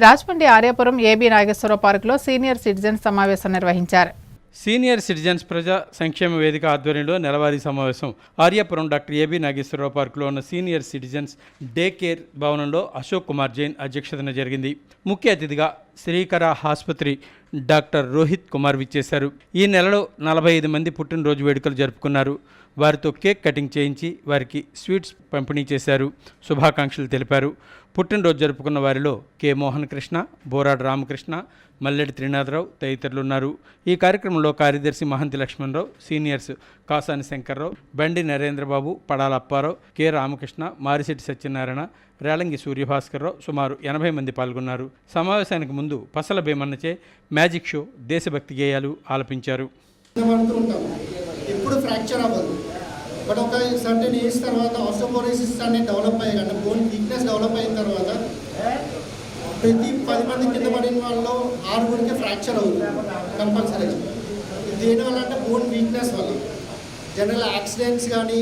Rajahmundry Aryapuram AB Nageswararao పార్కులో senior citizens సమావేశం నిర్వహించారు. సీనియర్ సిటిజన్స్ ప్రజా సంక్షేమ వేదిక ఆధ్వర్యంలో నెలవారీ సమావేశం ఆర్యాపురం డాక్టర్ ఏబీ నాగేశ్వరరావు పార్కులో ఉన్న సీనియర్ సిటిజన్స్ డే కేర్ భవనంలో అశోక్ కుమార్ జైన్ అధ్యక్షతన జరిగింది. ముఖ్య అతిథిగా శ్రీకర ఆసుపత్రి డాక్టర్ రోహిత్ కుమార్ విచ్చేశారు. ఈ నెలలో 45 మంది పుట్టినరోజు వేడుకలు జరుపుకున్నారు. వారితో కేక్ కటింగ్ చేయించి వారికి స్వీట్స్ పంపిణీ చేశారు. శుభాకాంక్షలు తెలిపారు. పుట్టినరోజు జరుపుకున్న వారిలో కె మోహన్ కృష్ణ, బోరాడు రామకృష్ణ, మల్లెడి త్రినాథరావు తదితరులున్నారు. ఈ కార్యక్రమంలో కార్యదర్శి మహంతి లక్ష్మణరావు, సీనియర్స్ కాసాని శంకర్రావు, బండి నరేంద్రబాబు, పడాల అప్పారావు, కె రామకృష్ణ, మారిశెట్టి సత్యనారాయణ, రేలంగి సూర్యభాస్కర్రావు సుమారు 80 మంది పాల్గొన్నారు. సమావేశానికి ముందు పసల భీమన్నచే మ్యాజిక్ షో, దేశభక్తి గేయాలు ఆలపించారు. ఎప్పుడు ఫ్రాక్చర్ అవ్వదు, బట్ ఒక సర్టెన్ ఏజ్ తర్వాత ఆస్టియోపోరోసిస్ అనేది డెవలప్ అయ్యి అంటే బోన్ వీక్నెస్ డెవలప్ అయిన తర్వాత ప్రతి 10 మంది కింద పడిన వాళ్ళలో 6 ఫ్రాక్చర్ అవుతుంది కంపల్సరీ. దేని వల్ల అంటే బోన్ వీక్నెస్ వల్ల. జనరల్ యాక్సిడెంట్స్ కానీ,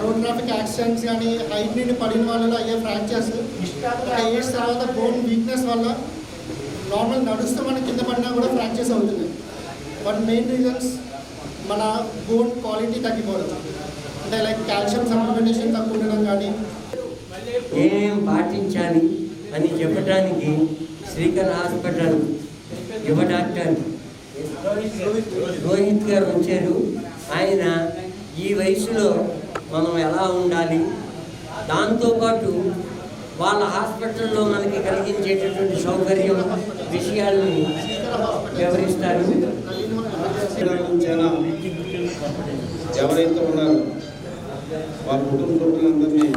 రోడ్ ట్రాఫిక్ యాక్సిడెంట్స్ కానీ, హైట్ నుండి పడిన వాళ్ళలో అయ్యే ఫ్రాక్చర్స్ ఒక ఏజ్ తర్వాత బోన్ వీక్నెస్ వల్ల నార్మల్ నడుస్తూ మనం కింద పడినా కూడా ఫ్రాక్చర్స్ అవుతున్నాయి. బట్ మెయిన్ రీజన్స్ మన బోన్ క్వాలిటీ తగ్గిపోవడం, అంటే లైక్ కాల్షియం సప్లిమెంటేషన్ తక్కువ ఉండడం కానీ. ఏమేం పాటించాలి అని చెప్పడానికి శ్రీకర్ హాస్పిటల్ యువ డాక్టర్ రోహిత్ గారు వచ్చారు. ఆయన ఈ వయసులో మనం ఎలా ఉండాలి, దాంతోపాటు వాళ్ళ హాస్పిటల్లో మనకి కలిగించేటటువంటి సౌకర్యం విషయాలను వివరిస్తారు. ఎవరైతే ఉన్నారో వాళ్ళ కుటుంబ సభ్యులందరినీ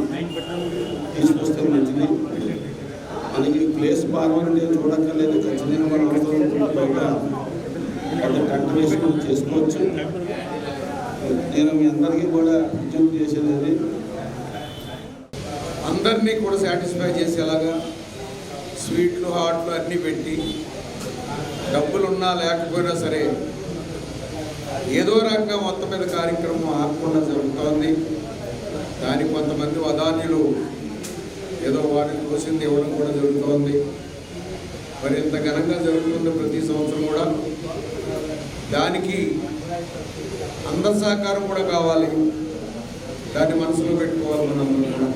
తీసుకొస్తే మంచిది. మనకి ప్లేస్ బాగుంటే చూడక్కర్లేదు, ఖచ్చితంగా మనం అవసరం పెద్ద కంట్రిబ్యూషన్ చేసుకోవచ్చు. నేను మీ అందరికీ కూడా విజ్ఞప్తి చేసేది అందరినీ కూడా సాటిస్ఫై చేసేలాగా స్వీట్లు, హాట్లు అన్నీ పెట్టి డబ్బులున్నా లేకపోయినా సరే ఏదో రకంగా మొత్తం మీద కార్యక్రమం ఆగకుండా జరుగుతోంది. దానికి కొంతమంది వదాన్యులు ఏదో వారికి తోసింది ఇవ్వడం కూడా జరుగుతోంది. మరి ఇంత ఘనంగా జరుగుతుంది ప్రతి సంవత్సరం కూడా. దానికి అందరి సహకారం కూడా కావాలి. దాన్ని మనసులో పెట్టుకోవాలి మనందరం కూడా.